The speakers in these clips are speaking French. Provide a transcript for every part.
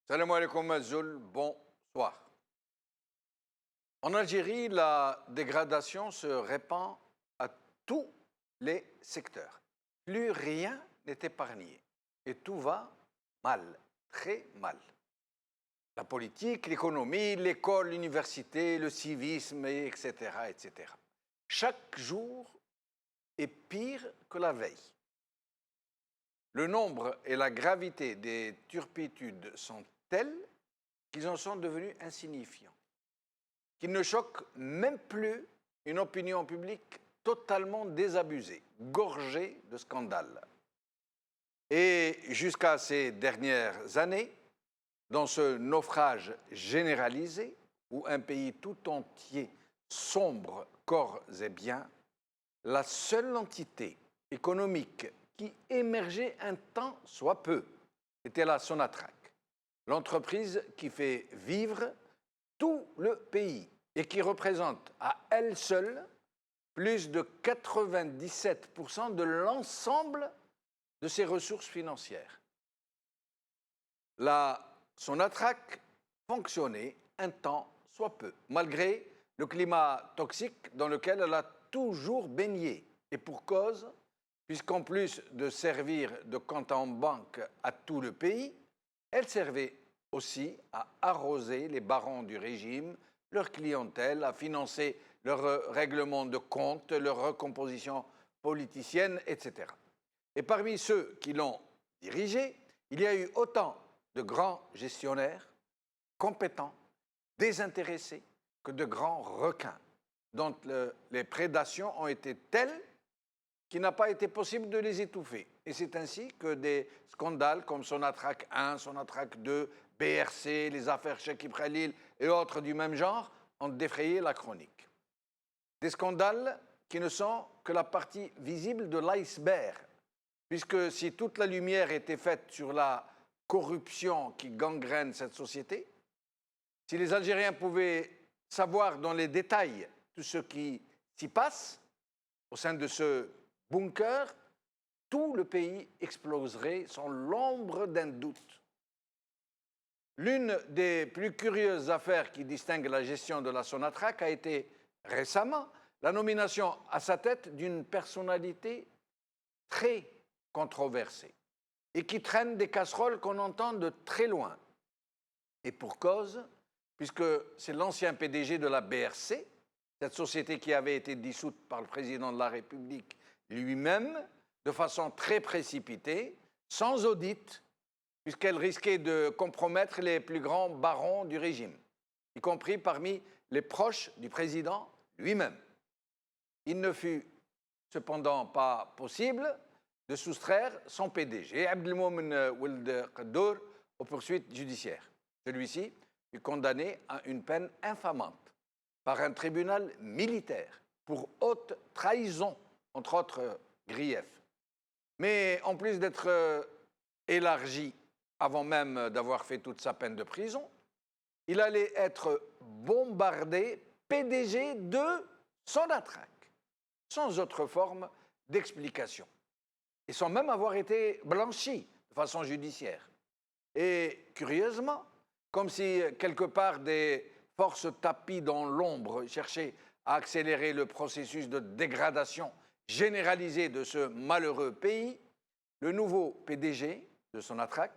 Salam alaikum Azul, bonsoir. En Algérie, la dégradation se répand à tous les secteurs. Plus rien n'est épargné et tout va mal, très mal. La politique, l'économie, l'école, l'université, le civisme, etc., etc. Chaque jour est pire que la veille. Le nombre et la gravité des turpitudes sont tels qu'ils en sont devenus insignifiants, qu'ils ne choquent même plus une opinion publique totalement désabusée, gorgée de scandales. Et jusqu'à ces dernières années, dans ce naufrage généralisé, où un pays tout entier sombre corps et biens, la seule entité économique qui émergeait un temps soit peu était la Sonatrach, l'entreprise qui fait vivre tout le pays et qui représente à elle seule plus de 97% de l'ensemble de ses ressources financières. La Sonatrach fonctionnait un temps soit peu, malgré le climat toxique dans lequel elle a toujours baigné. Et pour cause, puisqu'en plus de servir de compte en banque à tout le pays, elle servait aussi à arroser les barons du régime, leur clientèle, à financer leur règlement de compte, leur recomposition politicienne, etc. Et parmi ceux qui l'ont dirigée, il y a eu autant de grands gestionnaires, compétents, désintéressés, que de grands requins, dont les prédations ont été telles qu'il n'a pas été possible de les étouffer. Et c'est ainsi que des scandales comme Sonatrach 1, Sonatrach 2, BRC, les affaires Cheikh Ibrahim et autres du même genre ont défrayé la chronique. Des scandales qui ne sont que la partie visible de l'iceberg, puisque si toute la lumière était faite sur la corruption qui gangrène cette société, si les Algériens pouvaient savoir dans les détails tout ce qui s'y passe au sein de ce bunker, tout le pays exploserait sans l'ombre d'un doute. L'une des plus curieuses affaires qui distingue la gestion de la Sonatrach a été récemment la nomination à sa tête d'une personnalité très controversée et qui traîne des casseroles qu'on entend de très loin. Et pour cause, puisque c'est l'ancien PDG de la BRC, cette société qui avait été dissoute par le président de la République lui-même, de façon très précipitée, sans audit, puisqu'elle risquait de compromettre les plus grands barons du régime, y compris parmi les proches du président lui-même. Il ne fut cependant pas possible de soustraire son PDG, Abdelmomen Ould Qaddour, aux poursuites judiciaires. Celui-ci fut condamné à une peine infamante par un tribunal militaire pour haute trahison, entre autres griefs. Mais en plus d'être élargi avant même d'avoir fait toute sa peine de prison, il allait être bombardé PDG de Sonatrach, sans autre forme d'explication, et sans même avoir été blanchi de façon judiciaire. Et curieusement, comme si quelque part des forces tapies dans l'ombre cherchaient à accélérer le processus de dégradation généralisée de ce malheureux pays, le nouveau PDG de Sonatrach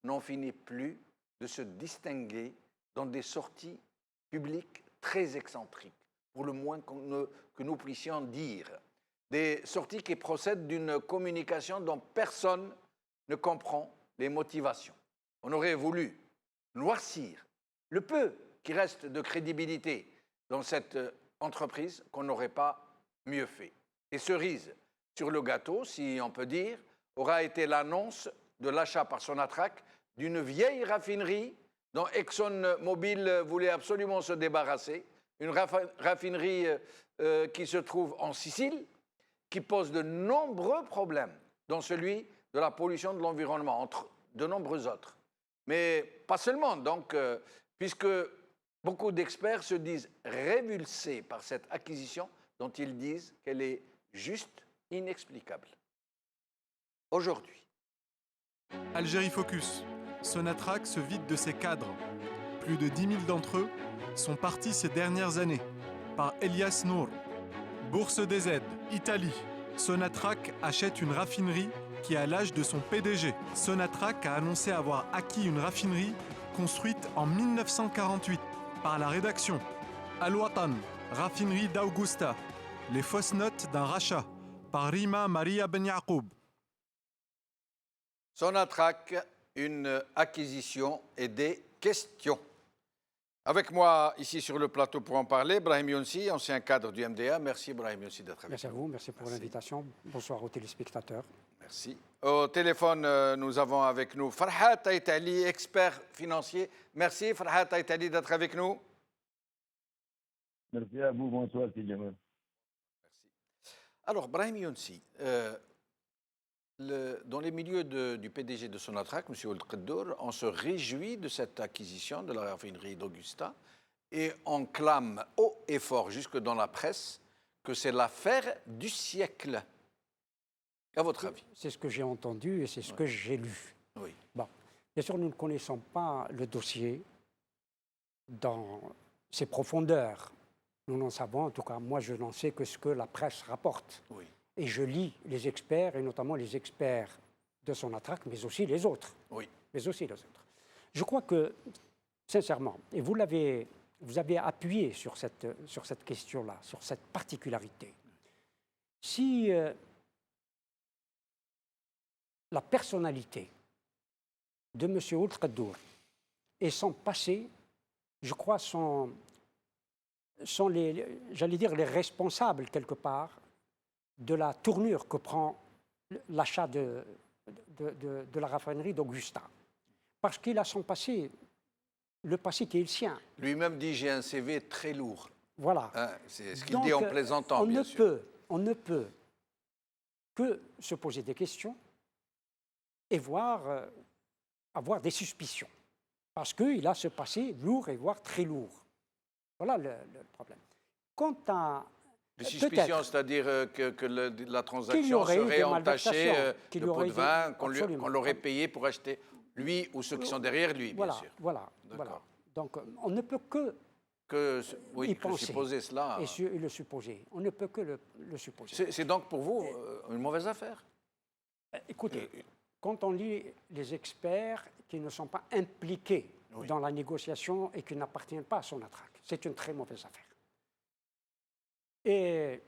n'en finit plus de se distinguer dans des sorties publiques très excentriques, pour le moins que nous puissions dire. Des sorties qui procèdent d'une communication dont personne ne comprend les motivations. On aurait voulu noircir le peu qui reste de crédibilité dans cette entreprise qu'on n'aurait pas mieux fait. Et cerise sur le gâteau, si on peut dire, aura été l'annonce de l'achat par Sonatrach d'une vieille raffinerie dont ExxonMobil voulait absolument se débarrasser, une raffinerie qui se trouve en Sicile, qui pose de nombreux problèmes, dont celui de la pollution de l'environnement, entre de nombreux autres. Mais pas seulement, donc, puisque beaucoup d'experts se disent révulsés par cette acquisition dont ils disent qu'elle est juste inexplicable. Aujourd'hui, Algérie Focus, Sonatrach se vide de ses cadres. Plus de 10 000 d'entre eux sont partis ces dernières années. Par Elias Nour. Bourse des aides, Italie. Sonatrach achète une raffinerie qui a l'âge de son PDG. Sonatrach a annoncé avoir acquis une raffinerie construite en 1948 par la rédaction. Al-Watan, raffinerie d'Augusta. Les fausses notes d'un rachat par Rima Maria Ben Yacoub. Sonatrach, une acquisition et des questions. Avec moi ici sur le plateau pour en parler, Brahim Younsi, ancien cadre du MDA. Merci Brahim Younsi d'être avec nous. Merci à vous, merci pour l'invitation. Bonsoir aux téléspectateurs. Merci. Au téléphone, nous avons avec nous Farhat Aitali, expert financier. Merci Farhat Aitali d'être avec nous. Merci à vous, bonsoir Jamal. Merci. Alors Brahim Younsi, dans les milieux du PDG de Sonatrach, M. Ould Qaddour, on se réjouit de cette acquisition de la raffinerie d'Augusta et on clame haut et fort, jusque dans la presse, que c'est l'affaire du siècle. À votre avis? C'est ce que j'ai entendu et c'est ce que j'ai lu. Oui. Bon. Bien sûr, nous ne connaissons pas le dossier dans ses profondeurs. Nous n'en savons, en tout cas, moi je n'en sais que ce que la presse rapporte. Oui. Et je lis les experts, et notamment les experts de Sonatrach, mais aussi les autres. Oui. Mais aussi les autres. Je crois que, sincèrement, et vous avez appuyé sur cette question-là, sur cette particularité. Si la personnalité de M. Ould Qaddour et son passé, je crois, sont j'allais dire, les responsables, quelque part, de la tournure que prend l'achat de la raffinerie d'Augusta. Parce qu'il a son passé, le passé qui est le sien. Lui-même dit, j'ai un CV très lourd. Voilà. Hein, c'est ce qu'il dit en plaisantant, bien sûr. On ne peut que se poser des questions et avoir des suspicions. Parce qu'il a ce passé lourd et voire très lourd. Voilà le problème. Quant à... Des suspicions, c'est-à-dire que la transaction serait entachée de pots de vin, qu'on l'aurait payé pour acheter lui ou ceux qui sont derrière lui, bien sûr. Voilà. Donc, on ne peut que y penser. Supposer cela. Et le supposer. On ne peut que le supposer. C'est donc pour vous une mauvaise affaire? Écoutez, quand on lit les experts qui ne sont pas impliqués dans la négociation et qui n'appartiennent pas à Sonatrach, c'est une très mauvaise affaire. Et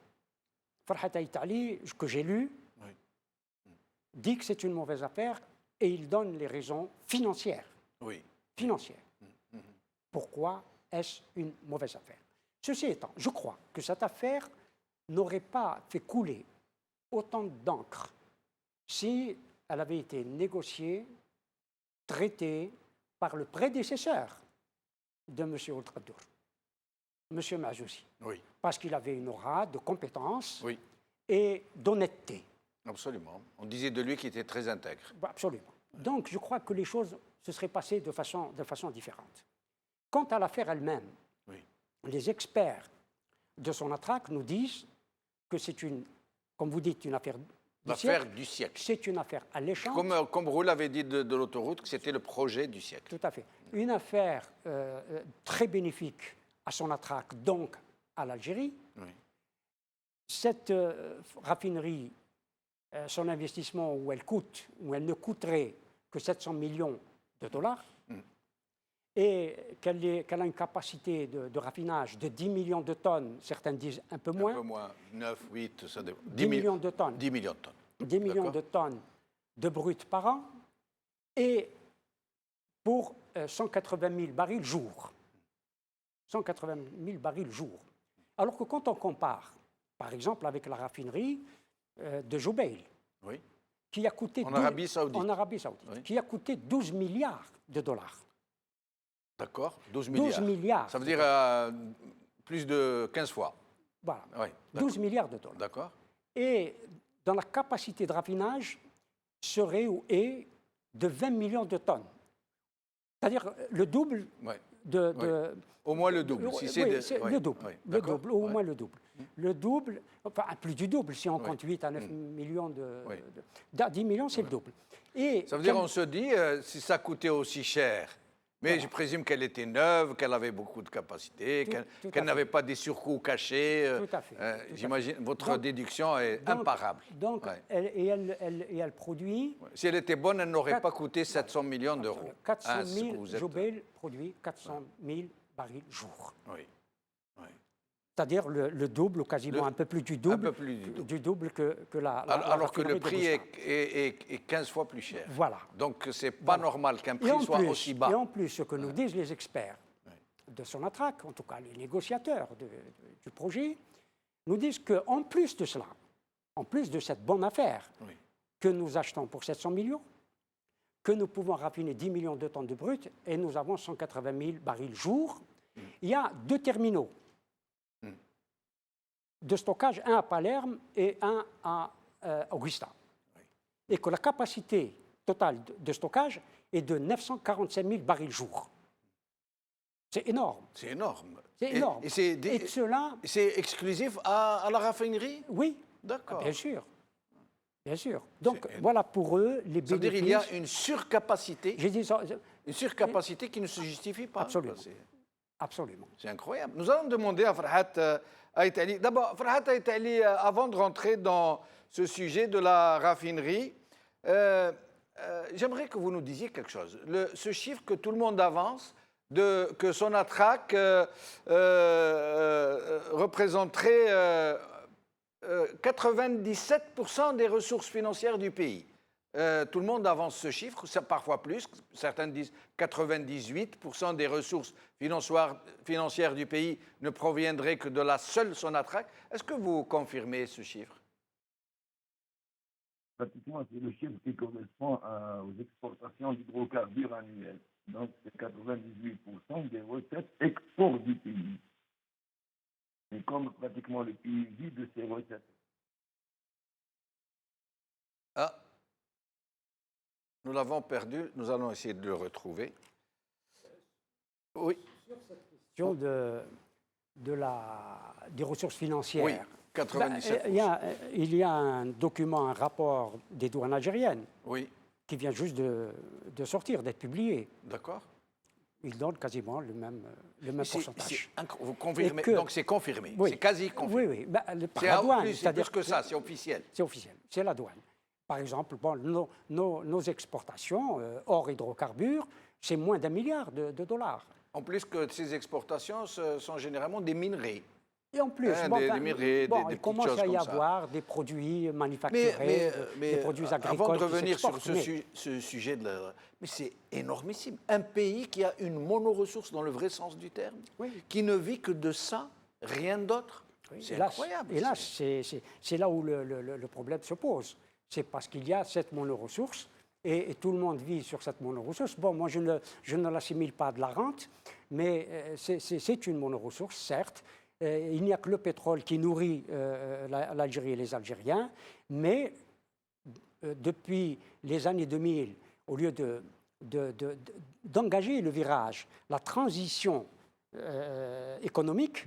Farhat Aitali, que j'ai lu, dit que c'est une mauvaise affaire et il donne les raisons financières. Oui. Financières. Pourquoi est-ce une mauvaise affaire? Ceci étant, je crois que cette affaire n'aurait pas fait couler autant d'encre si elle avait été négociée, traitée par le prédécesseur de M. Ould Qaddour, M. Mazoussi. Oui. Parce qu'il avait une aura de compétence et d'honnêteté. Absolument. On disait de lui qu'il était très intègre. Absolument. Donc, je crois que les choses se seraient passées de façon différente. Quant à l'affaire elle-même, les experts de Sonatrach nous disent que c'est comme vous dites, une affaire du siècle. C'est une affaire alléchante. Comme vous l'avez dit de l'autoroute, que c'était le projet du siècle. Tout à fait. Une affaire très bénéfique à Sonatrach, donc à l'Algérie. Cette raffinerie, son investissement où elle ne coûterait que 700 millions de dollars, et qu'elle a une capacité de raffinage de 10 millions de tonnes, certains disent un peu moins. Un peu moins, 9, 8, ça dépend. 10 millions de tonnes. 10 millions de tonnes. 10 millions de tonnes de brut par an, et pour 180 000 barils jour. 180 000 barils jour. Alors que quand on compare, par exemple, avec la raffinerie de Jubail, qui a coûté... En Arabie Saoudite. Qui a coûté 12 milliards de dollars. D'accord, 12 milliards. 12 milliards. Ça veut dire plus de 15 fois. Voilà, 12 milliards de dollars. D'accord. Et dans la capacité de raffinage serait ou est de 20 millions de tonnes. C'est-à-dire le double de... Au moins le double. Le double, au moins le double. le double, enfin plus du double, si on compte 8 à 9 millions de 10 millions, c'est le double. Et ça veut dire, on se dit, si ça coûtait aussi cher, mais je présume qu'elle était neuve, qu'elle avait beaucoup de capacités, qu'elle n'avait pas des surcoûts cachés. Tout à fait. J'imagine, votre déduction est imparable. Donc, elle produit... Si elle était bonne, elle n'aurait pas coûté 700 millions d'euros. 400 000, Jobel produit 400 000 barils jour. Oui. C'est-à-dire le double, ou quasiment un peu plus du double, que la alors que le raffinerie de prix Boustat. est 15 fois plus cher. Voilà. Donc, ce n'est pas normal qu'un prix soit aussi bas. Et en plus, ce que nous disent les experts de Sonatrach, en tout cas les négociateurs du projet, nous disent qu'en plus de cela, en plus de cette bonne affaire que nous achetons pour 700 millions, que nous pouvons raffiner 10 millions de tonnes de brut et nous avons 180 000 barils jour, il y a 2 terminaux de stockage, un à Palerme et un à Augusta. Et que la capacité totale de stockage est de 945 000 barils jour. C'est énorme. C'est énorme. C'est énorme. Et c'est exclusif à la raffinerie? Oui. D'accord. Bien sûr. Bien sûr. Donc voilà pour eux les bénéfices. Ça veut dire qu'il y a une surcapacité. J'ai dit ça. Une surcapacité qui ne se justifie pas. Absolument. Absolument. C'est incroyable. Nous allons demander à Farhat Aït-Ali. D'abord, Farhat Aït-Ali, avant de rentrer dans ce sujet de la raffinerie, j'aimerais que vous nous disiez quelque chose. Ce chiffre que tout le monde avance, que Sonatrach représenterait 97% des ressources financières du pays. Tout le monde avance ce chiffre, parfois plus. Certains disent 98% des ressources financières du pays ne proviendraient que de la seule Sonatrach. Est-ce que vous confirmez ce chiffre? Pratiquement, c'est le chiffre qui correspond aux exportations d'hydrocarbures annuelles. Donc, c'est 98% des recettes export du pays. Et comme pratiquement le pays vit de ses recettes. Ah, nous l'avons perdu. Nous allons essayer de le retrouver. Oui. Sur cette question des ressources financières. Oui, 97%. Il y a un document, un rapport des douanes algériennes. Oui. Qui vient juste de sortir, d'être publié. D'accord. Il donne quasiment le même pourcentage. Vous confirmez, donc c'est confirmé, oui, c'est quasi confirmé. Oui, oui. Par la douane. C'est plus que ça, c'est officiel. C'est officiel, c'est la douane. Par exemple, nos exportations hors hydrocarbures, c'est moins d'1 milliard de dollars. En plus que ces exportations sont généralement des minerais. Et en plus, des minerais, il commence à y avoir des produits manufacturés, des produits agricoles. Avant de revenir sur ce sujet, mais c'est énormissime. Un pays qui a une monoressource dans le vrai sens du terme, qui ne vit que de ça, rien d'autre. Oui, c'est incroyable. Et là, c'est là où le problème se pose. C'est parce qu'il y a cette monoressource et tout le monde vit sur cette monoressource. Bon, moi, je ne l'assimile pas de la rente, mais c'est une monoressource, certes. Il n'y a que le pétrole qui nourrit l'Algérie et les Algériens, mais depuis les années 2000, au lieu d'engager le virage, la transition économique,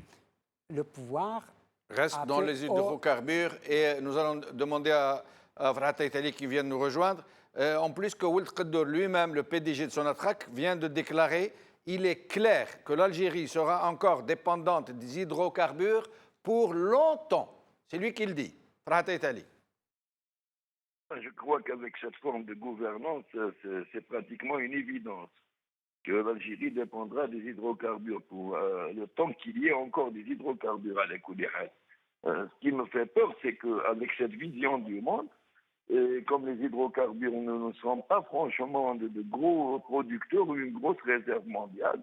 le pouvoir reste dans les hydrocarbures. Et nous allons demander à Farhat Aït-Ali qui vient de nous rejoindre. En plus que Ould Qaddour lui-même, le PDG de Sonatrach, vient de déclarer: il est clair que l'Algérie sera encore dépendante des hydrocarbures pour longtemps. C'est lui qui le dit. Farhat Aït-Ali. Je crois qu'avec cette forme de gouvernance, c'est pratiquement une évidence que l'Algérie dépendra des hydrocarbures pour le temps qu'il y ait encore des hydrocarbures à l'écoute. Ce qui me fait peur, c'est qu'avec cette vision du monde, et comme les hydrocarbures ne sont pas franchement de gros producteurs ou une grosse réserve mondiale,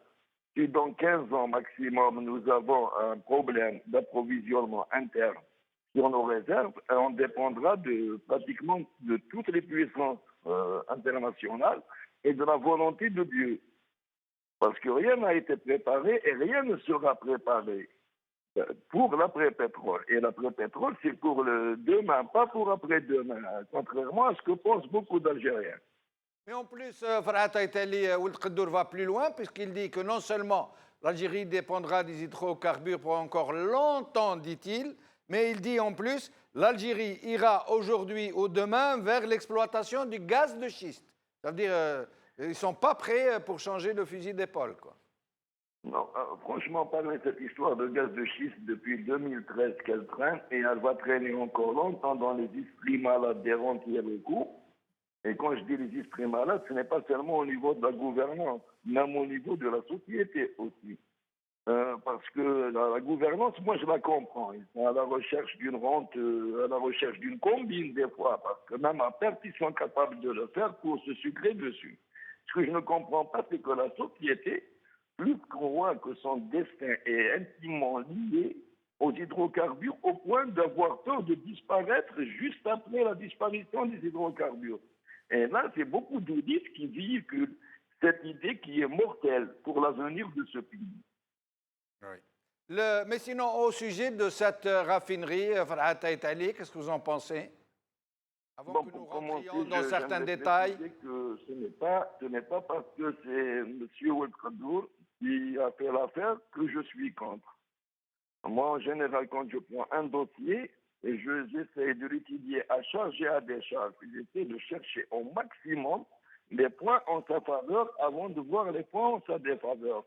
si dans 15 ans maximum nous avons un problème d'approvisionnement interne sur nos réserves, on dépendra pratiquement de toutes les puissances internationales et de la volonté de Dieu. Parce que rien n'a été préparé et rien ne sera préparé pour l'après-pétrole. Et l'après-pétrole, c'est pour le demain, pas pour après-demain, contrairement à ce que pensent beaucoup d'Algériens. Mais en plus, Farhat Aït-Ali, Ould Qaddour va plus loin, puisqu'il dit que non seulement l'Algérie dépendra des hydrocarbures pour encore longtemps, dit-il. Mais il dit en plus, l'Algérie ira aujourd'hui ou demain vers l'exploitation du gaz de schiste. Ça veut dire, ils ne sont pas prêts pour changer le fusil d'épaule, quoi. Non, franchement, parler de cette histoire de gaz de schiste depuis 2013 qu'elle traîne, et elle va traîner encore longtemps dans les esprits malades des rentiers locaux. Et quand je dis les esprits malades, ce n'est pas seulement au niveau de la gouvernance, même au niveau de la société aussi. Parce que la gouvernance, moi je la comprends. Ils sont à la recherche d'une rente, à la recherche d'une combine des fois, parce que même à perte, ils sont capables de le faire pour se sucrer dessus. Ce que je ne comprends pas, c'est que la société, plus qu'on voit que son destin est intimement lié aux hydrocarbures, au point d'avoir peur de disparaître juste après la disparition des hydrocarbures. Et là, c'est beaucoup d'audits qui véhiculent cette idée qui est mortelle pour l'avenir de ce pays. Oui. Mais sinon, au sujet de cette raffinerie, Farhat Aitali, qu'est-ce que vous en pensez? Avant Bon, que nous pour commencer, rentrions dans certains j'aimerais détails. préciser que ce n'est pas parce que c'est M. Oued Khadour qui a fait l'affaire que je suis contre. Moi, en général, quand je prends un dossier, et j'essaie de l'étudier à charge et à décharge, j'essaie de chercher au maximum les points en sa faveur avant de voir les points en sa défaveur.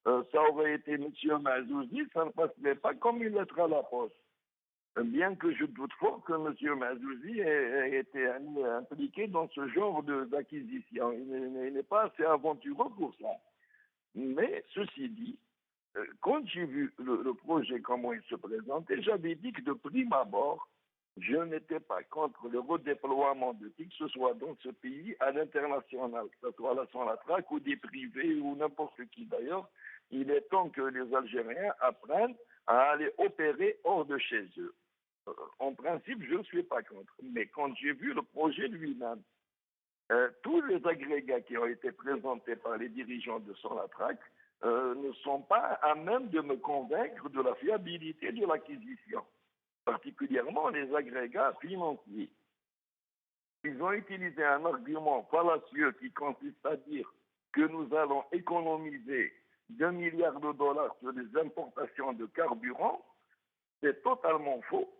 Ça aurait été M. Mazouzi, ça ne passerait pas comme une lettre à la poste. Bien que je doute fort que M. Mazouzi ait été impliqué dans ce genre d'acquisition. Il n'est pas assez aventureux pour ça. Mais ceci dit, quand j'ai vu le projet, comment il se présentait, j'avais dit que de prime abord, je n'étais pas contre le redéploiement de qui que ce soit dans ce pays à l'international, que ce soit la Sonatrach ou des privés ou n'importe qui d'ailleurs. Il est temps que les Algériens apprennent à aller opérer hors de chez eux. En principe, je ne suis pas contre. Mais quand j'ai vu le projet lui-même, tous les agrégats qui ont été présentés par les dirigeants de Sonatrach ne sont pas à même de me convaincre de la fiabilité de l'acquisition, particulièrement les agrégats financiers. Ils ont utilisé un argument fallacieux qui consiste à dire que nous allons économiser 2 milliards de dollars sur les importations de carburant. C'est totalement faux,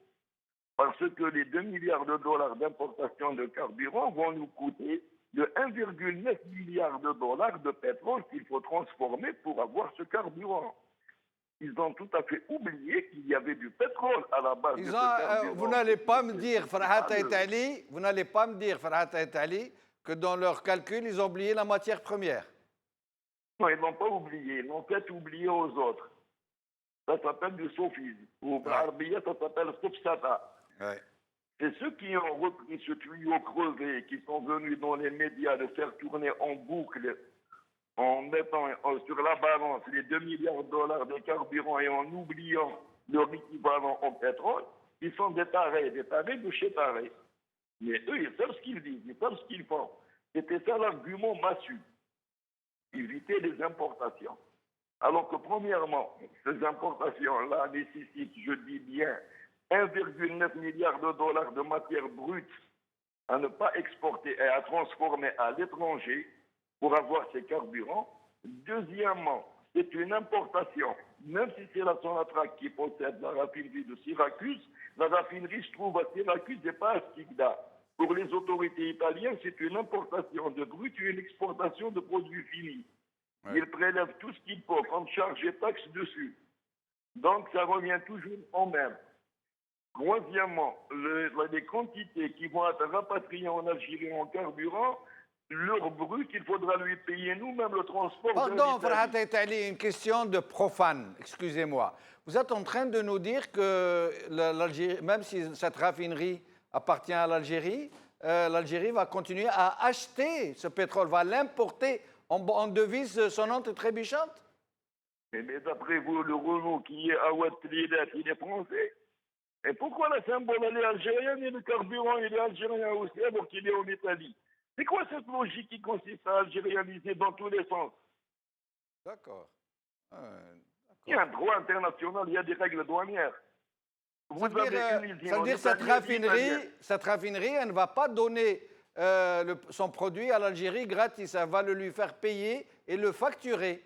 parce que les 2 milliards de dollars d'importation de carburant vont nous coûter de 1,9 milliard de dollars de pétrole qu'il faut transformer pour avoir ce carburant. Ils ont tout à fait oublié qu'il y avait du pétrole à la base de ce carburant. Vous n'allez pas me dire, Farhat Aitali, vous n'allez pas me dire, Farhat Aitali, que dans leurs calculs, ils ont oublié la matière première. Non, ils n'ont pas oublié, ils l'ont fait oublier aux autres. Ça s'appelle du sophisme. Ou par arabiya, ça s'appelle sopsata. Ouais. C'est ceux qui ont repris ce tuyau crevé, qui sont venus dans les médias de faire tourner en boucle, en mettant sur la balance les 2 milliards de dollars de carburant et en oubliant leur équivalent en pétrole. Ils sont des tarés de chez tarés. Mais eux, ils savent ce qu'ils disent, ils savent ce qu'ils font. C'était ça l'argument massu. Éviter les importations. Alors que premièrement, ces importations-là nécessitent, je dis bien, 1,9 milliard de dollars de matière brute à ne pas exporter et à transformer à l'étranger pour avoir ces carburants. Deuxièmement, c'est une importation. Même si c'est la Sonatrach qui possède la raffinerie de Syracuse, la raffinerie se trouve à Syracuse et pas à Skikda. Pour les autorités italiennes, c'est une importation de brut et une exportation de produits finis. Ouais. Ils prélèvent tout ce qu'il faut comme charge et taxes dessus. Donc ça revient toujours en même. Troisièmement, les quantités qui vont être rapatriées en Algérie en carburant, leur brut, il faudra lui payer nous-mêmes le transport. Pardon, Farhat Aitali, une question de profane, excusez-moi. Vous êtes en train de nous dire que l'Algérie, même si cette raffinerie appartient à l'Algérie, l'Algérie va continuer à acheter ce pétrole, va l'importer en devise sonnante et trébuchante? Mais d'après vous, le Renault qui est à Ouattilidat, il est français? Et pourquoi la symbole, elle est algérienne et le carburant, il est algérien aussi, alors qu'il est en Italie? C'est quoi cette logique qui consiste à algérianiser dans tous les sens? D'accord. Il y a un droit international, il y a des règles douanières. Ça veut dire que cette raffinerie, elle ne va pas donner son produit à l'Algérie gratis, elle va le lui faire payer et le facturer.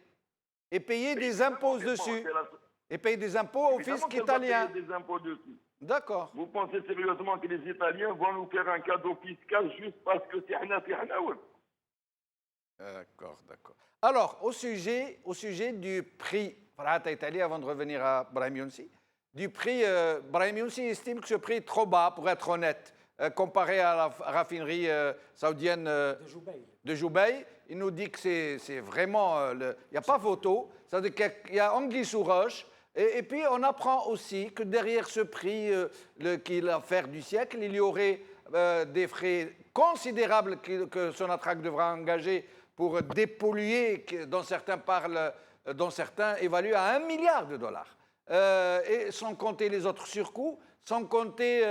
et payer des Évidemment impôts que bon, dessus. c'est la- Et payer des impôts au évidemment fisc qu'elle va italien. payer des impôts dessus. D'accord. Vous pensez sérieusement que les Italiens vont nous faire un cadeau fiscal juste parce que c'est un ouais. D'accord, d'accord. Alors, au sujet du prix, Farhata Italie, avant de revenir à Brahim Younsi, du prix, Brahim Younsi estime que ce prix est trop bas, pour être honnête, comparé à la raffinerie saoudienne De Joubail. de Joubail. Il nous dit que c'est vraiment... Il n'y a pas photo, c'est-à-dire qu'il y a anguille sous roche. Et puis, on apprend aussi que derrière ce prix, qui est l'affaire du siècle, il y aurait des frais considérables que Sonatrach devra engager pour dépolluer, dont certains parlent, dont certains évaluent à 1 milliard de dollars. Et sans compter les autres surcoûts, sans compter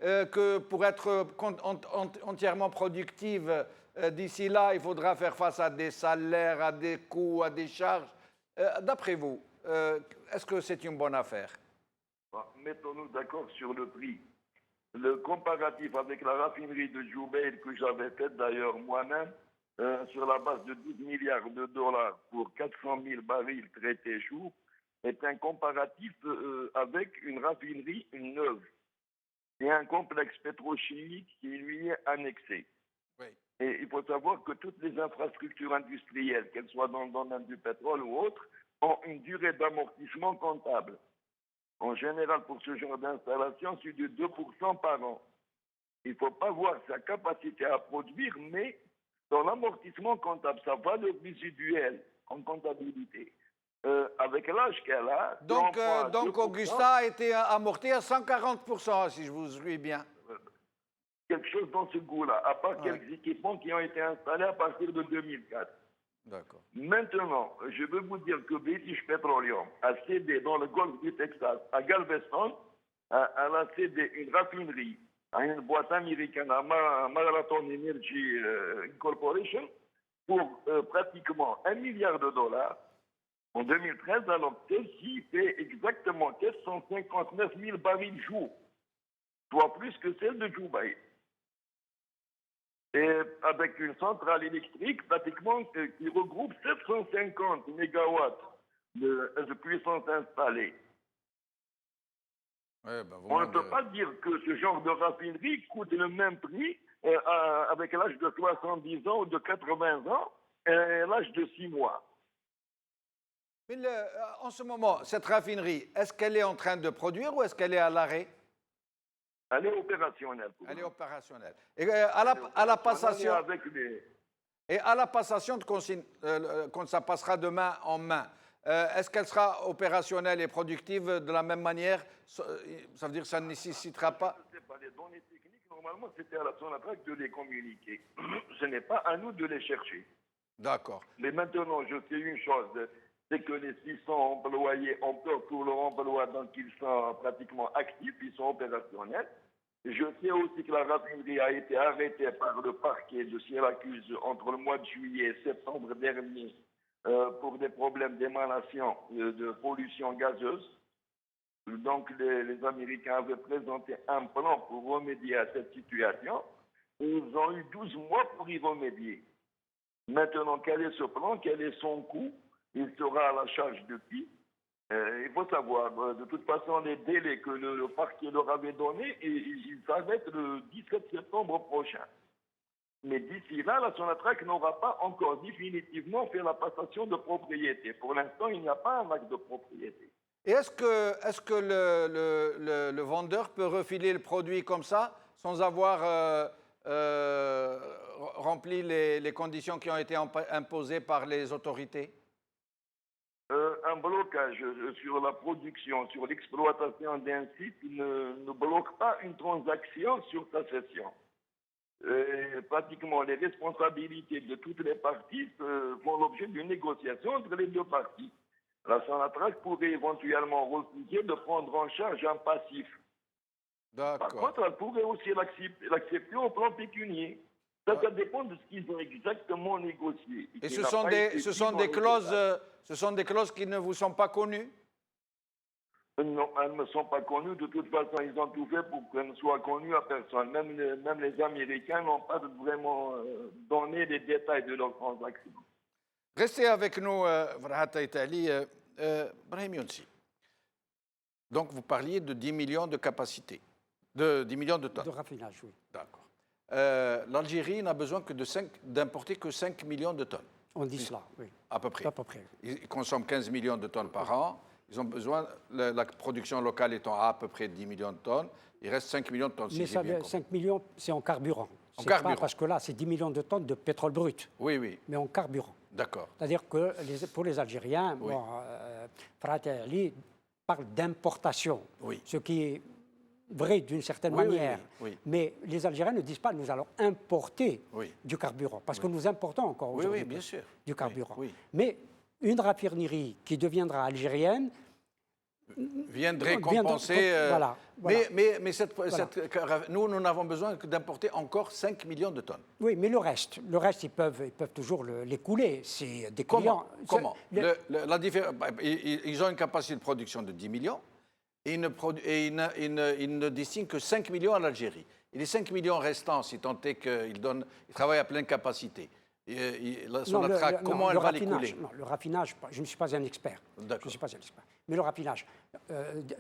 que pour être entièrement productive d'ici là, il faudra faire face à des salaires, à des coûts, à des charges. D'après vous, est-ce que c'est une bonne affaire? Bon, mettons-nous d'accord sur le prix. Le comparatif avec la raffinerie de Jubail que j'avais fait d'ailleurs moi-même, sur la base de 12 milliards de dollars pour 400 000 barils traités jour, est un comparatif avec une raffinerie neuve et un complexe pétrochimique qui lui est annexé. Oui. Et il faut savoir que toutes les infrastructures industrielles, qu'elles soient dans le domaine du pétrole ou autre, ont une durée d'amortissement comptable. En général, pour ce genre d'installation, c'est de 2% par an. Il ne faut pas voir sa capacité à produire, mais dans l'amortissement comptable, sa valeur résiduelle en comptabilité. Avec l'âge qu'elle a... Donc, donc Augusta a été amorti à 140%, si je vous suis bien. quelque chose dans ce goût-là, à part Ouais. quelques équipements qui ont été installés à partir de 2004. D'accord. Maintenant, je veux vous dire que British Petroleum a cédé dans le golfe du Texas, à Galveston, elle a cédé une raffinerie à une boîte américaine, à Marathon Energy Corporation, pour pratiquement 1 milliard de dollars en 2013, alors que celle-ci fait exactement 459 000 barils jour, soit plus que celle de Dubaï. Et avec une centrale électrique pratiquement qui regroupe 750 mégawatts de puissance installée. Ouais, ben, On ne peut pas dire que ce genre de raffinerie coûte le même prix avec l'âge de 70 ans ou de 80 ans et l'âge de 6 mois. Mais en ce moment, cette raffinerie, est-ce qu'elle est en train de produire ou est-ce qu'elle est à l'arrêt? Elle est opérationnelle. Elle est opérationnelle. Et à la passation, avec les... et à la passation de consigne, quand ça passera de main en main, est-ce qu'elle sera opérationnelle et productive de la même manière? Ça veut dire que ça ne nécessitera pas... Je ne sais pas, les données techniques, normalement, c'était à la Sonatrach de les communiquer. Ce n'est pas à nous de les chercher. D'accord. Mais maintenant, je sais une chose, c'est que les 600 employés ont peur pour leur emploi, donc ils sont pratiquement actifs, ils sont opérationnels. Je sais aussi que la raffinerie a été arrêtée par le parquet de Syracuse entre le mois de juillet et septembre dernier pour des problèmes d'émanation de pollution gazeuse. Donc les Américains avaient présenté un plan pour remédier à cette situation. Ils ont eu 12 mois pour y remédier. Maintenant, quel est ce plan? Quel est son coût? Il sera à la charge de qui? Il faut savoir, de toute façon, les délais que le parquet leur avait donnés, ils s'arrêtent le 17 septembre prochain. Mais d'ici là, la Sonatrach n'aura pas encore définitivement fait la passation de propriété. Pour l'instant, il n'y a pas un acte de propriété. Et est-ce que le vendeur peut refiler le produit comme ça, sans avoir rempli les conditions qui ont été imposées par les autorités? Un blocage sur la production, sur l'exploitation d'un site ne bloque pas une transaction sur sa cession. Pratiquement, les responsabilités de toutes les parties font l'objet d'une négociation entre les deux parties. La Sonatrach pourrait éventuellement refuser de prendre en charge un passif. Par D'accord. contre, elle pourrait aussi l'accepter au plan pécunier. Ça dépend de ce qu'ils ont exactement négocié. Et ce sont des clauses qui ne vous sont pas connues? Non, elles ne sont pas connues. De toute façon, ils ont tout fait pour qu'elles ne soient connues à personne. Même les Américains n'ont pas vraiment donné les détails de leurs transactions. Restez avec nous, Farhat Itali. Brahim Younsi. Donc, vous parliez de 10 millions de capacités, de 10 millions de tonnes. De raffinage, oui. D'accord. L'Algérie n'a besoin que d'importer que 5 millions de tonnes. On dit cela, oui. À peu près. À peu près. Ils consomment 15 millions de tonnes par an. Ils ont besoin, la production locale étant à peu près 10 millions de tonnes, il reste 5 millions de tonnes. Mais ça, 5 millions, c'est en carburant. En C'est carburant. pas parce que là, c'est 10 millions de tonnes de pétrole brut, Oui, oui, mais en carburant. d'accord. C'est-à-dire que pour les Algériens, Oui. bon, Farhat Ali parle d'importation, Oui. ce qui est vrai d'une certaine Oui, oui, manière. oui, oui. Mais les Algériens ne disent pas nous allons importer Oui. du carburant, parce que nous importons encore Oui, aujourd'hui oui, bien sûr. du carburant. Oui, oui. Mais une raffinerie qui deviendra algérienne Viendrait compenser. voilà. Mais nous n'avons besoin que d'importer encore 5 millions de tonnes. Oui, mais le reste, ils peuvent toujours l'écouler. C'est des clients. Comment la différence, ils ont une capacité de production de 10 millions et ils ne destinent que 5 millions à l'Algérie. Et les 5 millions restants, si tant est qu'ils travaillent à pleine capacité, comment elle va les couler? Non, le raffinage, je ne suis pas un expert. Je ne suis pas un expert. Mais le raffinage,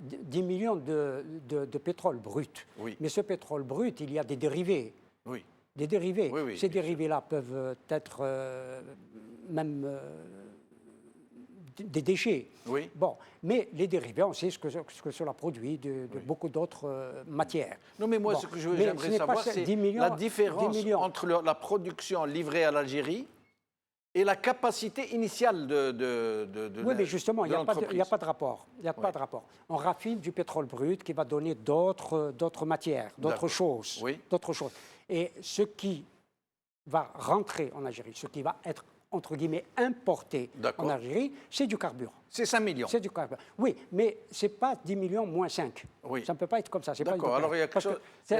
10 millions de pétrole brut. Oui. Mais ce pétrole brut, il y a des dérivés. Oui. Des dérivés. Oui, oui, Ces dérivés-là peuvent être même des déchets. Oui. Bon, mais les dérivés, on sait ce que cela produit de beaucoup d'autres matières. Non, mais moi, Bon, ce que mais j'aimerais ce n'est pas savoir, c'est 10 millions, la différence 10 millions. entre la production livrée à l'Algérie et la capacité initiale de Oui, mais justement, il n'y a pas de rapport. Il n'y a Oui. pas de rapport. On raffine du pétrole brut qui va donner d'autres matières, d'autres D'accord. choses, Oui. d'autres choses. Et ce qui va rentrer en Algérie, ce qui va être entre guillemets importé D'accord. en Algérie, c'est du carburant. C'est 5 millions. C'est du carburant. Oui, mais ce n'est pas 10 millions moins 5. Oui. Ça ne peut pas être comme ça. D'accord. Alors, il y a,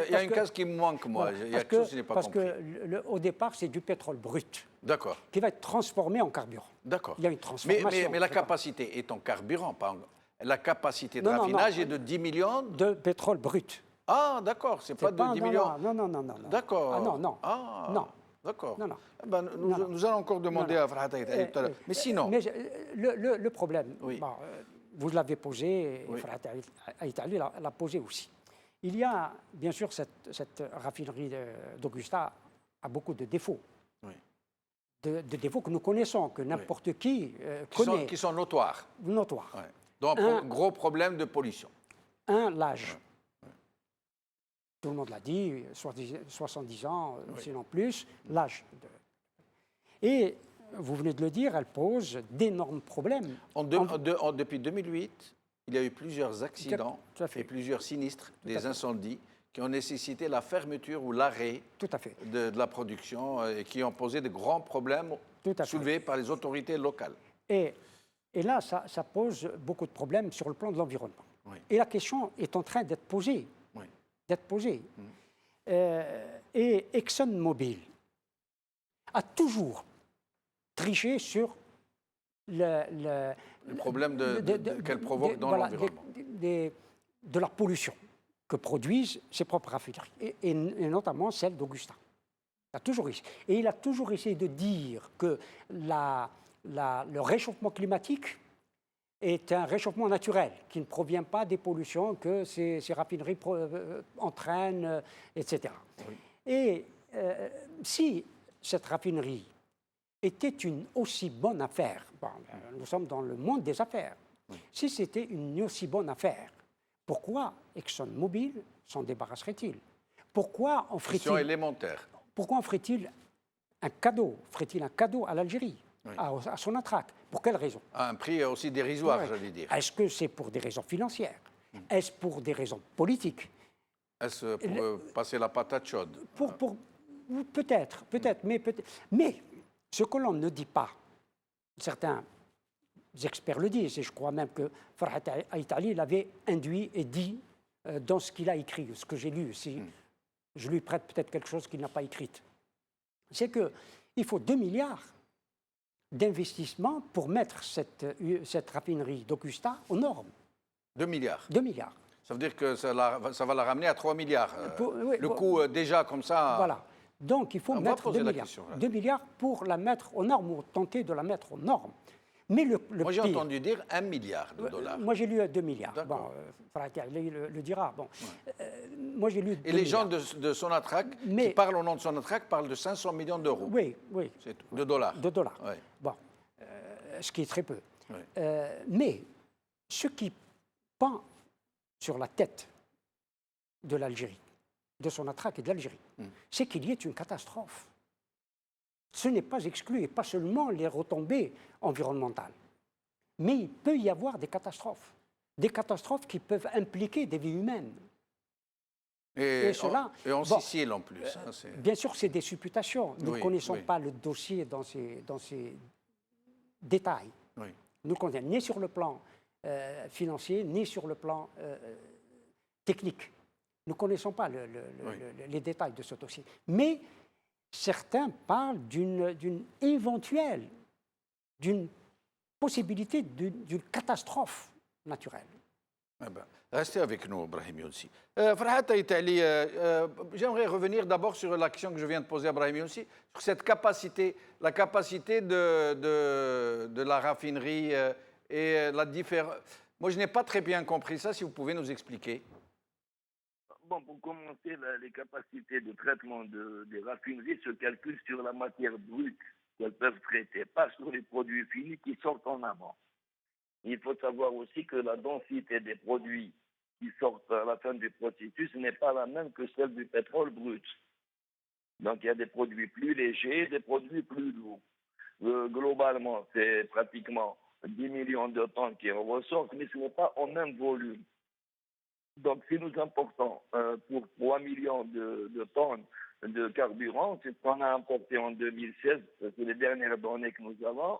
il y a une case qui me manque, moi. Il y a quelque chose que je n'ai pas compris. Parce qu'au départ, c'est du pétrole brut D'accord. qui va être transformé en carburant. D'accord. Il y a une transformation. Mais la capacité est en carburant, pas la capacité de Non, non, raffinage non. est de 10 millions. De pétrole brut. Ah, d'accord. C'est pas de 10 millions. Non. D'accord. Ah, non. Ah, Non. d'accord. Non. Eh ben, nous allons encore demander à Farhat Itali tout à l'heure. Mais sinon. Mais le problème, Oui. bon, vous l'avez posé, et Oui. Farhat Itali l'a posé aussi. Il y a, bien sûr, cette raffinerie d'Augusta a beaucoup de défauts. Oui. De défauts que nous connaissons, que n'importe qui connaît. Qui sont notoires. Notoires. Ouais. Donc, gros problème de pollution. L'âge. Tout le monde l'a dit, 70 ans, sinon plus, l'âge. Et vous venez de le dire, elle pose d'énormes problèmes. Depuis 2008, il y a eu plusieurs accidents Tout à fait. et plusieurs sinistres, à des fait. incendies, qui ont nécessité la fermeture ou l'arrêt Tout à fait. de la production et qui ont posé de grands problèmes Tout à fait. soulevés par les autorités locales. Et là, ça pose beaucoup de problèmes sur le plan de l'environnement. Oui. Et la question est en train d'être posée. Oui. Et ExxonMobil a toujours triché sur le problème qu'elle provoque dans l'environnement. de la pollution que produisent ses propres raffineries, et notamment celle d'Augusta. Et il a toujours essayé de dire que le réchauffement climatique est un réchauffement naturel qui ne provient pas des pollutions que ces raffineries entraînent, etc. Oui. Et si cette raffinerie était une aussi bonne affaire, nous sommes dans le monde des affaires, si c'était une aussi bonne affaire, pourquoi ExxonMobil s'en débarrasserait-il? Pourquoi en ferait-il élémentaire. Pourquoi en ferait-il un cadeau? Ferait-il un cadeau à l'Algérie, à Sonatrach? Pour quelle raison? À un prix aussi dérisoire, j'allais dire. Est-ce que c'est pour des raisons financières? Est-ce pour des raisons politiques? Est-ce pour passer la patate chaude? Peut-être, mais ce que l'on ne dit pas, certains experts le disent, et je crois même que Farhat Itali l'avait induit et dit dans ce qu'il a écrit, ce que j'ai lu. Si je lui prête peut-être quelque chose qu'il n'a pas écrit, c'est qu'il faut 2 milliards d'investissement pour mettre cette raffinerie d'Augusta aux normes. 2 milliards. 2 milliards. Ça veut dire que ça va la ramener à 3 milliards. Le coût déjà comme ça. Voilà. Donc il faut On va mettre poser 2 la milliards. question, là. 2 milliards pour la mettre aux normes, ou tenter de la mettre aux normes. Mais le Moi, j'ai pire- entendu dire 1 milliard de dollars. Moi, j'ai lu 2 milliards. D'accord. Bon, il le dira. Bon. Moi, j'ai lu 2 Et les gens milliards. de Sonatrach, Mais- qui parlent au nom de Sonatrach, parlent de 500 millions d'euros. Oui, oui. C'est tout. De dollars. De dollars. Ouais. Bon, ce qui est très peu. Ouais. Mais ce qui pend sur la tête de l'Algérie, de Sonatrach et de l'Algérie, c'est qu'il y ait une catastrophe. Ce n'est pas exclu, et pas seulement les retombées environnementales. Mais il peut y avoir des catastrophes qui peuvent impliquer des vies humaines. Et cela, et en bon, Sicile, en plus. hein, Bien sûr, c'est des supputations. Nous ne Oui, connaissons oui. pas le dossier dans ses détails. oui. Nous ne connaissons ni sur le plan financier, ni sur le plan technique. Nous ne connaissons pas les détails de ce dossier. Mais certains parlent d'une éventuelle, d'une possibilité d'une catastrophe naturelle. Ah ben, restez avec nous, Brahim Younsi. Farhat Aïtali, j'aimerais revenir d'abord sur l'action que je viens de poser à Brahim Younsi, sur cette capacité, la capacité de la raffinerie et la différence. Moi, je n'ai pas très bien compris ça, si vous pouvez nous expliquer. Bon, pour commencer, les capacités de traitement des raffineries se calculent sur la matière brute qu'elles peuvent traiter, pas sur les produits finis qui sortent en avant. Il faut savoir aussi que la densité des produits qui sortent à la fin du processus n'est pas la même que celle du pétrole brut. Donc il y a des produits plus légers, des produits plus lourds. Globalement, c'est pratiquement 10 millions de tonnes qui en ressortent, mais ce n'est pas en même volume. Donc si nous importons pour 3 millions de tonnes de carburant, c'est ce qu'on a importé en 2016, c'est les dernières données que nous avons,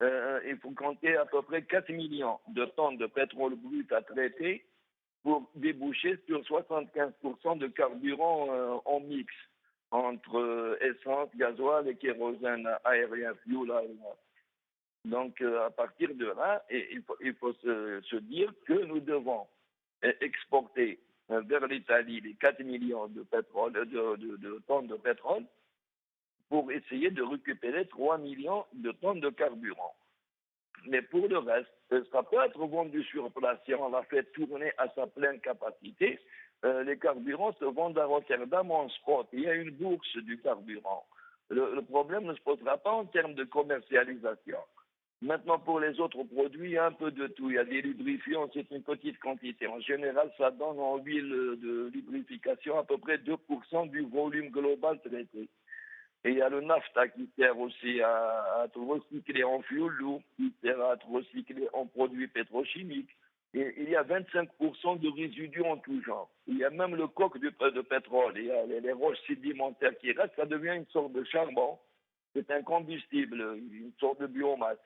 il faut compter à peu près 4 millions de tonnes de pétrole brut à traiter pour déboucher sur 75% de carburant en mix entre essence, gasoil et kérosène aérien, fuel aérien. Donc à partir de là, il faut se dire que nous devons exporter vers l'Italie les 4 millions de tonnes de pétrole pour essayer de récupérer 3 millions de tonnes de carburant. Mais pour le reste, ça peut être vendu sur place si on l'a fait tourner à sa pleine capacité. Les carburants se vendent à Rotterdam en spot. Il y a une bourse du carburant. Le problème ne se posera pas en termes de commercialisation. Maintenant, pour les autres produits, il y a un peu de tout. Il y a des lubrifiants, c'est une petite quantité. En général, ça donne en huile de lubrification à peu près 2% du volume global traité. Et il y a le nafta qui sert aussi à être recyclé en fuel lourd, qui sert à être recyclé en produits pétrochimiques. Et il y a 25% de résidus en tout genre. Il y a même le coke de pétrole. Il y a les roches sédimentaires qui restent. Ça devient une sorte de charbon. C'est un combustible, une sorte de biomasse.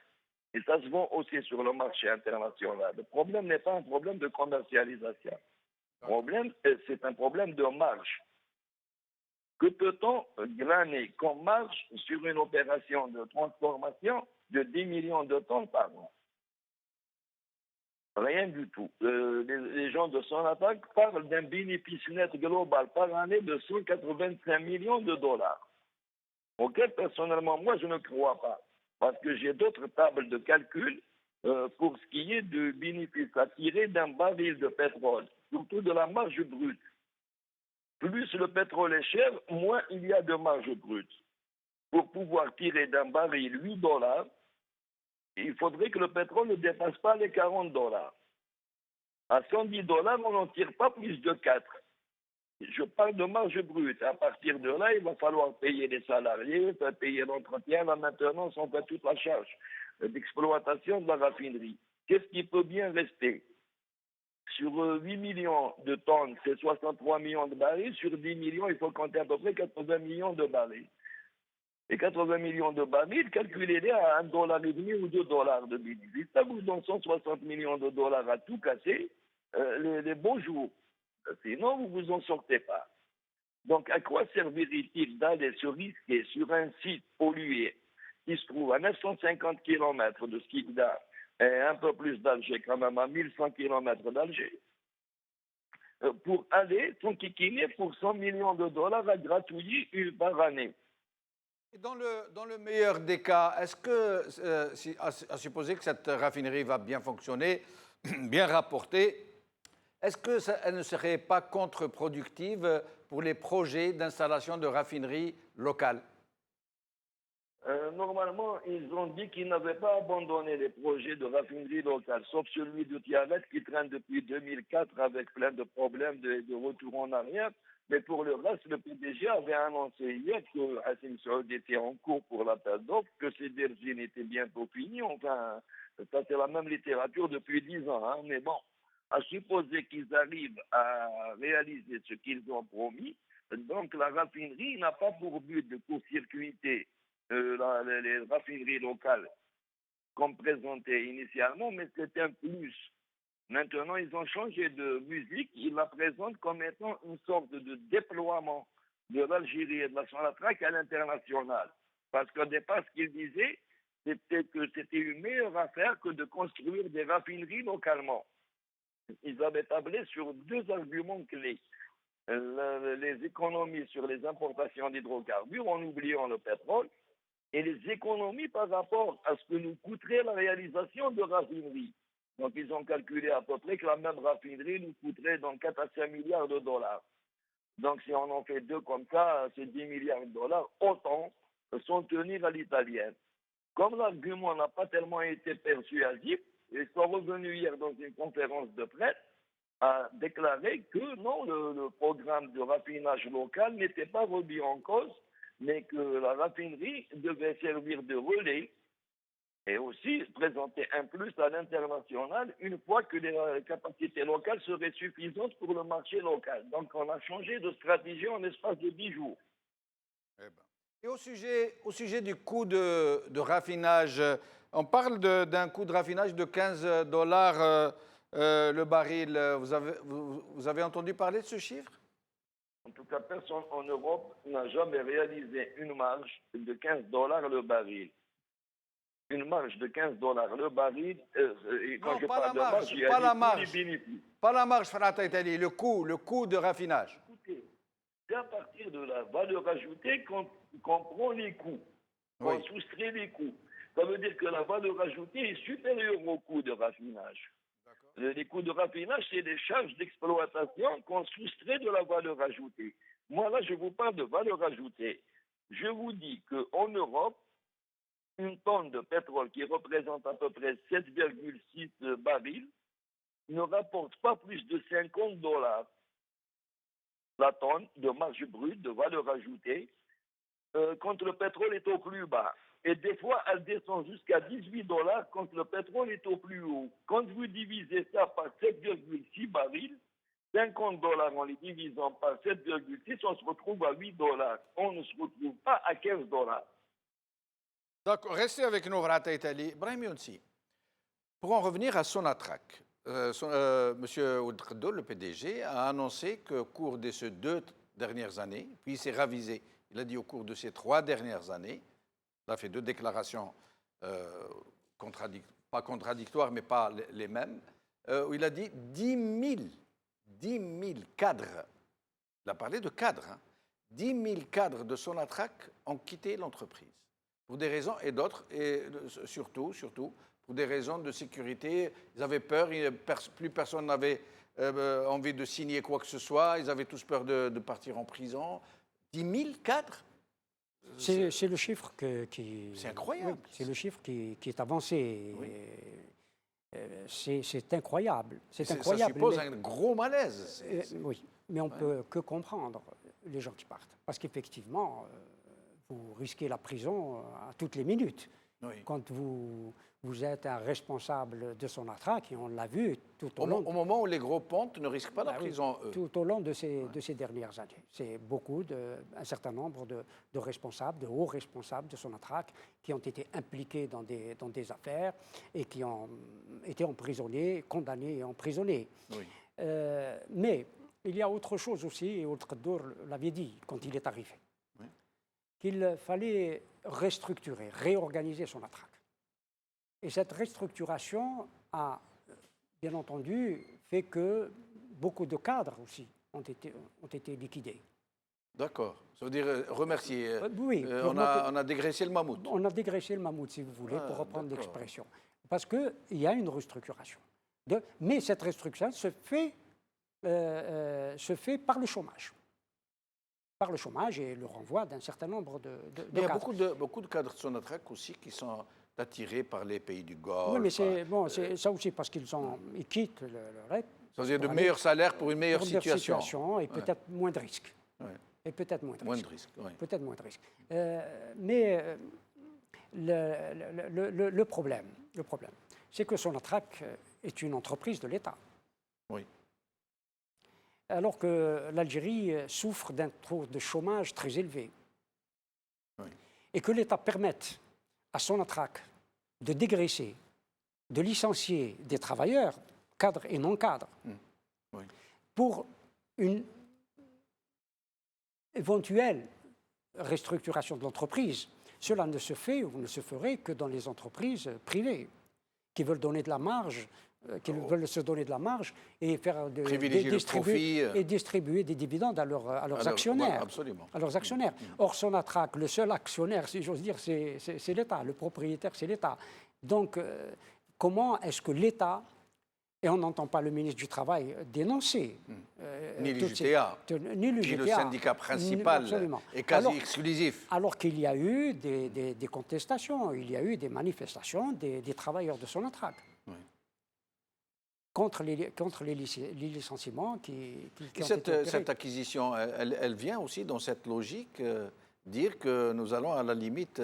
Et ça se vend aussi sur le marché international. Le problème n'est pas un problème de commercialisation. Le problème, c'est un problème de marge. Que peut-on glaner comme marge sur une opération de transformation de 10 millions de tonnes par an? Rien du tout. Les gens de Sonatrach parlent d'un bénéfice net global par année de 185 millions de dollars. Auquel, personnellement, moi, je ne crois pas. Parce que j'ai d'autres tables de calcul pour ce qui est du bénéfice à tirer d'un baril de pétrole, surtout de la marge brute. Plus le pétrole est cher, moins il y a de marge brute. Pour pouvoir tirer d'un baril 8 dollars, il faudrait que le pétrole ne dépasse pas les 40 dollars. À 110 dollars, on n'en tire pas plus de 4. Je parle de marge brute. À partir de là, il va falloir payer les salariés, payer l'entretien, la maintenance, on fait toute la charge d'exploitation de la raffinerie. Qu'est-ce qui peut bien rester? Sur 8 millions de tonnes, c'est 63 millions de barils. Sur 10 millions, il faut compter à peu près 80 millions de barils. Et 80 millions de barils, calculez-les à $1,5 ou $2 de bénéfice. Ça vous donne 160 millions de dollars à tout casser les beaux jours. Sinon, vous ne vous en sortez pas. Donc, à quoi servirait-il d'aller se risquer sur un site pollué qui se trouve à 950 km de Skikda et un peu plus d'Alger, quand même à 1100 km d'Alger? pour aller s'enquiquiner pour 100 millions de dollars à gratouiller par année. Et dans le meilleur des cas, est-ce que, à supposer que cette raffinerie va bien fonctionner, bien rapporter, est-ce qu'elle ne serait pas contre-productive pour les projets d'installation de raffineries locales? Normalement, ils ont dit qu'ils n'avaient pas abandonné les projets de raffinerie locale, sauf celui de Tiaret qui traîne depuis 2004 avec plein de problèmes de retour en arrière. Mais pour le reste, le PDG avait annoncé hier que Hassim Saoud était en cours pour l'appel d'offres, que ces vergines étaient bientôt finies. Enfin, ça c'est la même littérature depuis 10 ans. Hein. Mais bon, à supposer qu'ils arrivent à réaliser ce qu'ils ont promis, donc la raffinerie n'a pas pour but de court-circuiter les raffineries locales comme présenté initialement, mais c'est un plus. Maintenant, ils ont changé de musique, ils la présentent comme étant une sorte de déploiement de l'Algérie et de la Sonatrach à l'international. Parce qu'au départ, ce qu'ils disaient, c'était que c'était une meilleure affaire que de construire des raffineries localement. Ils avaient tablé sur deux arguments clés. Les économies sur les importations d'hydrocarbures en oubliant le pétrole, et les économies par rapport à ce que nous coûterait la réalisation de raffineries. Donc, ils ont calculé à peu près que la même raffinerie nous coûterait dans 4 à 5 milliards de dollars. Donc, si on en fait deux comme ça, c'est 10 milliards de dollars. Autant sont tenir à l'italienne. Comme l'argument n'a pas tellement été persuasif, ils sont revenus hier dans une conférence de presse à déclarer que non, le programme de raffinage local n'était pas remis en cause, mais que la raffinerie devait servir de relais et aussi présenter un plus à l'international une fois que les capacités locales seraient suffisantes pour le marché local. Donc on a changé de stratégie en l'espace de 10 jours. Et au sujet du coût de raffinage, on parle d'un coût de raffinage de 15 dollars le baril. Vous avez entendu parler de ce chiffre? En tout cas, personne en Europe n'a jamais réalisé une marge de 15 dollars le baril. Une marge de 15 dollars le baril, quand Non, je pas parle la de marge, marge, il y a pas la les marge. bénéfices. Pas la marge, Frata Italie, le coût de raffinage. Écoutez, c'est à partir de la valeur ajoutée qu'on prend les coûts, qu'on Oui. soustrait les coûts. Ça veut dire que la valeur ajoutée est supérieure au coût de raffinage. Les coûts de raffinage, c'est des charges d'exploitation qu'on soustrait de la valeur ajoutée. Moi, là, je vous parle de valeur ajoutée. Je vous dis qu'en Europe, une tonne de pétrole qui représente à peu près 7,6 barils ne rapporte pas plus de 50 dollars la tonne de marge brute, de valeur ajoutée, quand le pétrole est au plus bas. Et des fois, elle descend jusqu'à 18 dollars quand le pétrole est au plus haut. Quand vous divisez ça par 7,6 barils, 50 dollars en les divisant par 7,6, on se retrouve à 8 dollars. On ne se retrouve pas à 15 dollars. D'accord, restez avec nous, Frata Italie. Brahim Younsi, pour en revenir à Sonatrach, M. Oudrado, le PDG, a annoncé qu'au cours de ces 2 dernières années, puis il s'est ravisé, il a dit au cours de ces 3 dernières années, il a fait 2 déclarations pas contradictoires, mais pas les mêmes, où il a dit 10 000 cadres, il a parlé de cadres, hein, 10 000 cadres de Sonatrach ont quitté l'entreprise, pour des raisons, et d'autres, et surtout, pour des raisons de sécurité. Ils avaient peur, plus personne n'avait envie de signer quoi que ce soit, ils avaient tous peur de partir en prison. 10 000 cadres? C'est le chiffre qui... C'est incroyable. Oui, c'est le chiffre qui est avancé. Oui. C'est incroyable. C'est Ça incroyable. suppose un gros malaise. Oui, mais on ne peut que comprendre les gens qui partent. Parce qu'effectivement, vous risquez la prison à toutes les minutes. Oui. Quand vous êtes un responsable de Sonatrach, et on l'a vu tout au long... Au moment où les gros pontes ne risquent pas la prison, eux. Tout au long de ces dernières années. C'est un certain nombre de responsables, de hauts responsables de Sonatrach qui ont été impliqués dans des affaires et qui ont été emprisonnés, condamnés et emprisonnés. Oui. Mais il y a autre chose aussi, et Oudrado l'avait dit quand il est arrivé, oui, qu'il fallait restructurer, réorganiser Sonatrach. Et cette restructuration a, bien entendu, fait que beaucoup de cadres aussi ont été liquidés. D'accord. Ça veut dire remercier. Oui. On a dégraissé le mammouth. On a dégraissé le mammouth, si vous voulez, pour reprendre l'expression. Parce qu'il y a une restructuration. Mais cette restructuration se fait par le chômage. Par le chômage et le renvoi d'un certain nombre de Il y a cadres. beaucoup de cadres de Sonatrach aussi qui sont attirés par les pays du Golfe. Oui, mais c'est ça aussi parce qu'ils quittent le REP. Ça veut dire de meilleurs salaires pour une meilleure situation. Et peut-être moins de risques. Ouais. Et peut-être moins de Moins risques. de risques, oui. Peut-être moins de risques. Mais le problème, c'est que Sonatrach est une entreprise de l'État. Oui. Alors que l'Algérie souffre d'un taux de chômage très élevé. Oui. Et que l'État permette à Sonatrach de dégraisser, de licencier des travailleurs, cadres et non cadres, Oui. pour une éventuelle restructuration de l'entreprise. Cela ne se fait ou ne se ferait que dans les entreprises privées qui veulent donner de la marge, veulent se donner de la marge et faire distribuer des dividendes à leurs actionnaires. Ouais, absolument. À leurs actionnaires. Or, Sonatrach, le seul actionnaire, si j'ose dire, c'est l'État. Le propriétaire, c'est l'État. Donc, comment est-ce que l'État, et on n'entend pas le ministre du Travail dénoncer... ni l'UJTA, ni le syndicat principal et quasi exclusif. Alors qu'il y a eu des contestations, il y a eu des manifestations des travailleurs de Sonatrach. Oui. Contre les licenciements qui ont été opérés. Cette acquisition, elle vient aussi dans cette logique, dire que nous allons à la limite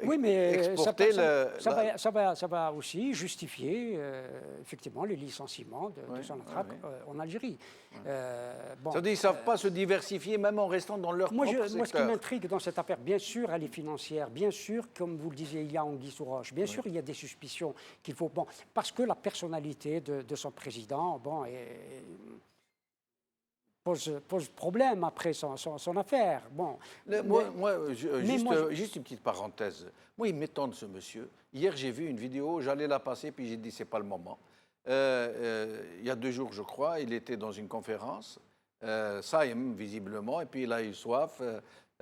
oui, mais exporter ça va aussi justifier effectivement les licenciements de Sonatrach en Algérie. Bon, ça veut dire qu'ils ne savent pas se diversifier même en restant dans leur propre secteur. Moi, ce qui m'intrigue dans cette affaire, bien sûr, elle est financière, bien sûr, comme vous le disiez, il y a anguille sous roche, bien sûr, il y a des suspicions qu'il faut... Bon, parce que la personnalité de son président, bon, pose problème après son affaire. Bon, juste une petite parenthèse. Moi, il m'étonne ce monsieur. Hier, j'ai vu une vidéo, j'allais la passer, puis j'ai dit, c'est pas le moment. Il y a 2 jours, je crois, il était dans une conférence, Saïm, visiblement, et puis il a eu soif,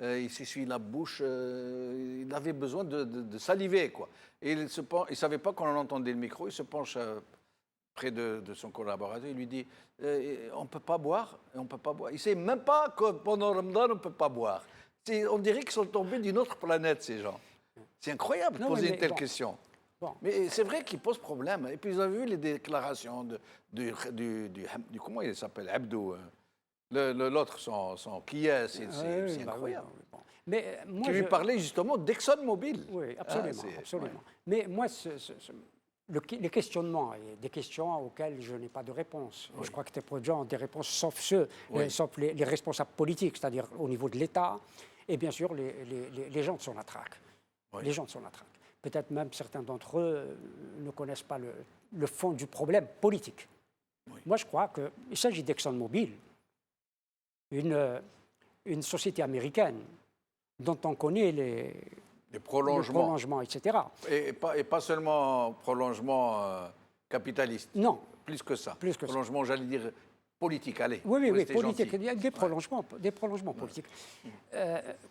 il s'essuie la bouche, il avait besoin de saliver, quoi. Et il ne savait pas qu'on entendait le micro, il se penche près de son collaborateur, il lui dit on ne peut pas boire, on peut pas boire. Il ne sait même pas que pendant Ramadan, on ne peut pas boire. On dirait qu'ils sont tombés d'une autre planète, ces gens. C'est incroyable de poser une telle question. Bon. Mais c'est vrai qu'ils posent problème. Et puis, vous avez vu les déclarations du comment il s'appelle, Abdou, l'autre, son qui est, c'est incroyable. Bon. Mais moi, qui lui parlait justement d'ExxonMobil. Oui, absolument. Absolument. Ouais. Mais moi, les questionnements, des questions auxquelles je n'ai pas de réponse. Oui. Je crois que tes produits ont des réponses, sauf sauf les responsables politiques, c'est-à-dire au niveau de l'État, et bien sûr les gens de Sonatrach. Oui. Les gens de Sonatrach. Peut-être même certains d'entre eux ne connaissent pas le fond du problème politique. Oui. Moi, je crois qu'il s'agit d'ExxonMobil, une société américaine dont on connaît les prolongements, etc. Et pas seulement prolongement capitaliste. Non. Plus que ça. Plus prolongement, j'allais dire, politique, allez. Oui, politique. Il y a des prolongements politiques.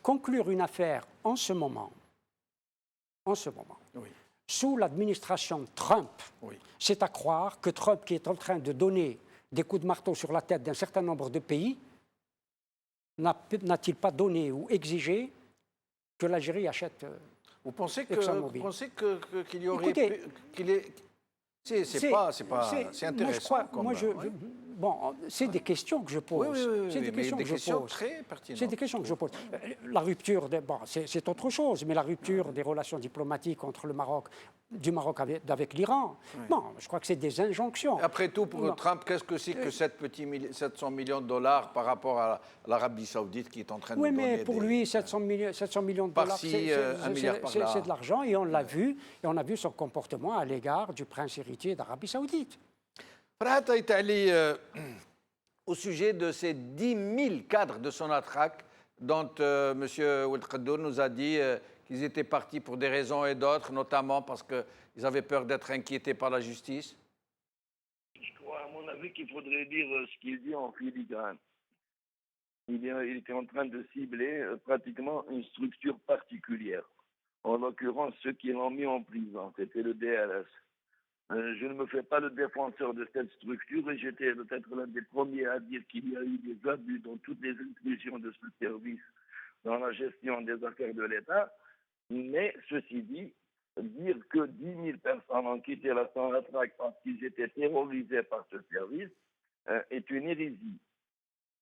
Conclure une affaire en ce moment, oui, sous l'administration Trump, oui, c'est à croire que Trump, qui est en train de donner des coups de marteau sur la tête d'un certain nombre de pays, n'a-t-il pas donné ou exigé que l'Algérie achète Vous pensez qu'il y aurait... Écoutez, c'est intéressant. C'est des questions que je pose. Oui, c'est des questions très pertinentes. C'est des questions que je pose. La rupture, c'est autre chose, mais la rupture des relations diplomatiques entre du Maroc avec l'Iran, bon, je crois que c'est des injonctions. Après tout, pour Trump, qu'est-ce que c'est que 700 millions de dollars par rapport à l'Arabie Saoudite qui est en train de nous donner... Oui, mais pour lui, 700 millions de dollars, c'est de l'argent, et on l'a vu, et on a vu son comportement à l'égard du prince héritier d'Arabie Saoudite. Farhat Aïtali, au sujet de ces 10 000 cadres de Sonatrach dont M. Oued Khaddour nous a dit qu'ils étaient partis pour des raisons et d'autres, notamment parce qu'ils avaient peur d'être inquiétés par la justice. Je crois, à mon vu qu'il faudrait dire ce qu'il dit en filigrane. Il était en train de cibler pratiquement une structure particulière. En l'occurrence, ceux qui l'ont mis en prison, c'était le DLS. Je ne me fais pas le défenseur de cette structure et j'étais peut-être l'un des premiers à dire qu'il y a eu des abus dans toutes les institutions de ce service dans la gestion des affaires de l'État. Mais ceci dit, dire que 10 000 personnes ont quitté la Sonatrach parce qu'ils étaient terrorisés par ce service est une hérésie.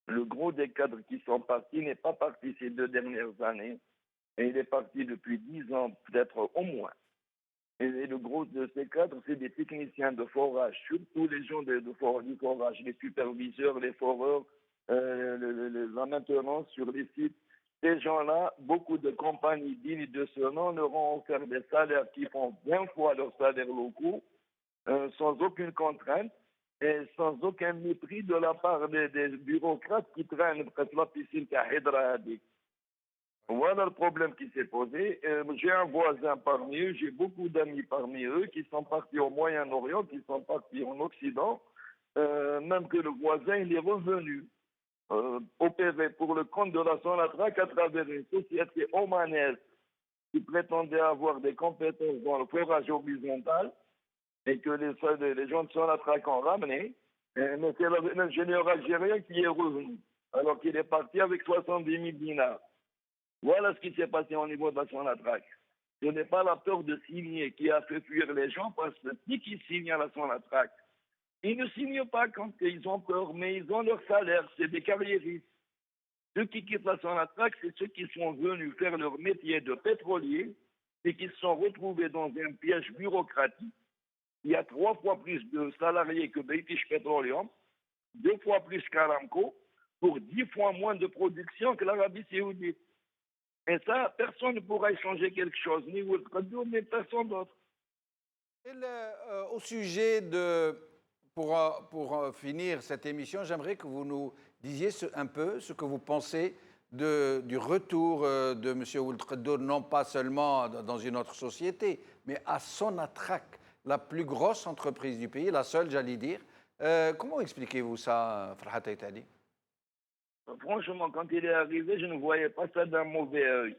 Le gros des cadres qui sont partis n'est pas parti ces 2 dernières années et il est parti depuis 10 ans, peut-être au moins. Et le gros de ces cadres, c'est des techniciens de forage, surtout les gens du forage, les superviseurs, les foreurs, la maintenance sur les sites. Ces gens-là, beaucoup de compagnies dignes de ce nom leur ont offert des salaires qui font 20 fois leurs salaires locaux, sans aucune contrainte et sans aucun mépris de la part des bureaucrates qui traînent près de la piscine Kahidra. Voilà le problème qui s'est posé. J'ai un voisin parmi eux, j'ai beaucoup d'amis parmi eux qui sont partis au Moyen-Orient, qui sont partis en Occident, même que le voisin, il est revenu opéré pour le compte de la Sonatrach à travers une société omanaise qui prétendait avoir des compétences dans le forage horizontal et que les gens de Sonatrach ont ramené. Mais c'est l'ingénieur algérien qui est revenu, alors qu'il est parti avec 70 000 dinars. Voilà ce qui s'est passé au niveau de la Sonatrach. Ce n'est pas la peur de signer qui a fait fuir les gens, parce que qui signe à la Sonatrach, ils ne signent pas quand ils ont peur, mais ils ont leur salaire, c'est des carriéristes. Ceux qui quittent la Sonatrach, c'est ceux qui sont venus faire leur métier de pétrolier et qui se sont retrouvés dans un piège bureaucratique. Il y a 3 fois plus de salariés que British Petroleum, 2 fois plus qu'Aramco, pour 10 fois moins de production que l'Arabie Saoudite. Et ça, personne ne pourra y changer quelque chose, ni Ould Qaddour, ni personne d'autre. Au sujet de... Pour finir cette émission, j'aimerais que vous nous disiez un peu ce que vous pensez du retour de M. Ould Qaddour, non pas seulement dans une autre société, mais à Sonatrach, la plus grosse entreprise du pays, la seule, j'allais dire. Comment expliquez-vous ça, Farhat Aitali? Franchement, quand il est arrivé, je ne voyais pas ça d'un mauvais œil.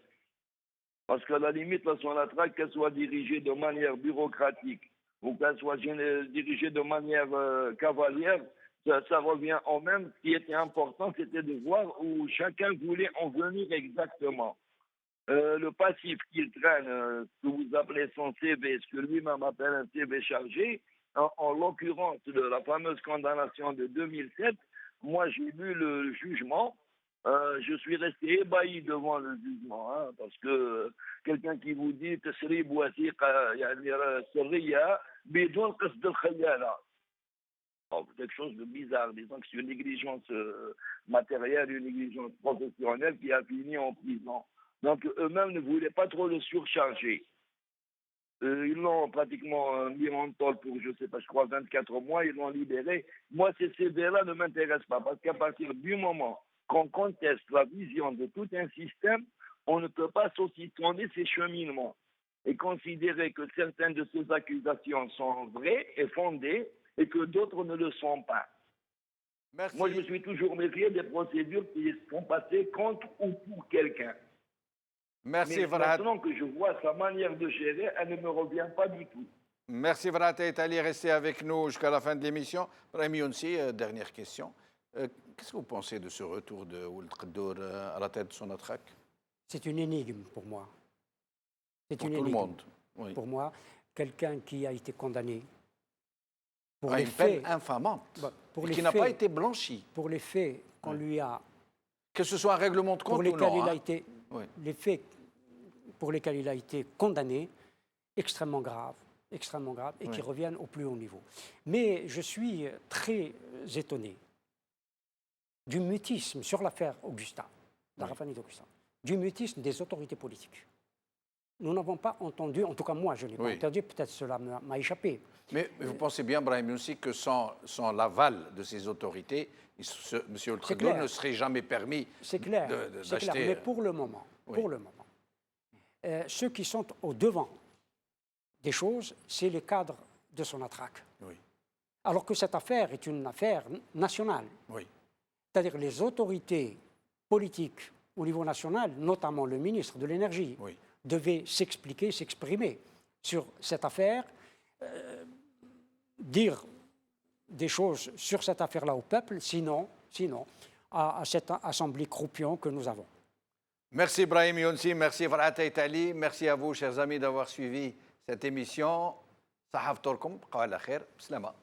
Parce qu'à la limite, la Sonatrach, qu'elle soit dirigée de manière bureaucratique ou qu'elle soit dirigée de manière cavalière, ça revient au même. Ce qui était important, c'était de voir où chacun voulait en venir exactement. Le passif qu'il traîne, ce que vous appelez son CV, ce que lui-même appelle un CV chargé, en l'occurrence de la fameuse condamnation de 2007, moi j'ai lu le jugement, je suis resté ébahi devant le jugement, hein, parce que quelqu'un qui vous dit تسريب وثيقة يعني سرية بدون قصد الخيانة. Quelque chose de bizarre, disons que c'est une négligence matérielle, une négligence professionnelle qui a fini en prison. Donc eux-mêmes ne voulaient pas trop le surcharger. Ils l'ont pratiquement mis en tôle pour, je sais pas, je crois 24 mois, ils l'ont libéré. Moi, ces CV-là ne m'intéressent pas, parce qu'à partir du moment qu'on conteste la vision de tout un système, on ne peut pas saucissonner ces cheminements et considérer que certaines de ces accusations sont vraies et fondées et que d'autres ne le sont pas. Merci. Moi, je me suis toujours méfié des procédures qui sont passées contre ou pour quelqu'un. Merci, Mais Farhat. maintenant que je vois sa manière de gérer, elle ne me revient pas du tout. Merci, Farhat Aitali. Restez avec nous jusqu'à la fin de l'émission. Brahim Younsi, dernière question. Qu'est-ce que vous pensez de ce retour de Ould Qaddour à la tête de Sonatrach? C'est une énigme pour moi. C'est Pour une tout le énigme. monde. Oui. Pour moi, quelqu'un qui a été condamné pour À les une peine faits, infamante pour et les qui n'a pas faits- été blanchi. pour les faits qu'on lui a, Que ce soit un règlement de pour compte ou lesquels non. il a hein. été, Oui. les faits pour lesquels il a été condamné, extrêmement graves, et qui reviennent au plus haut niveau. Mais je suis très étonné du mutisme sur l'affaire Augusta, la raffinerie d'Augusta, du mutisme des autorités politiques. Nous n'avons pas entendu, en tout cas moi je n'ai pas entendu, peut-être cela m'a échappé. Mais vous pensez bien, Brahim Younsi, que sans l'aval de ces autorités, M. Ould Qaddour clair. ne serait jamais permis C'est clair, d'acheter. mais pour le moment, Oui. ceux qui sont au devant des choses, c'est les cadres de Sonatrach. Oui. alors que cette affaire est une affaire nationale. Oui. C'est-à-dire les autorités politiques au niveau national, notamment le ministre de l'Énergie, Oui. devaient s'expliquer, s'exprimer sur cette affaire, dire des choses sur cette affaire-là au peuple, sinon à cette assemblée croupion que nous avons. Merci Ibrahim Younsi, merci Farhat Itali, merci à vous chers amis d'avoir suivi cette émission. صحافتكم قال خير بسلامة.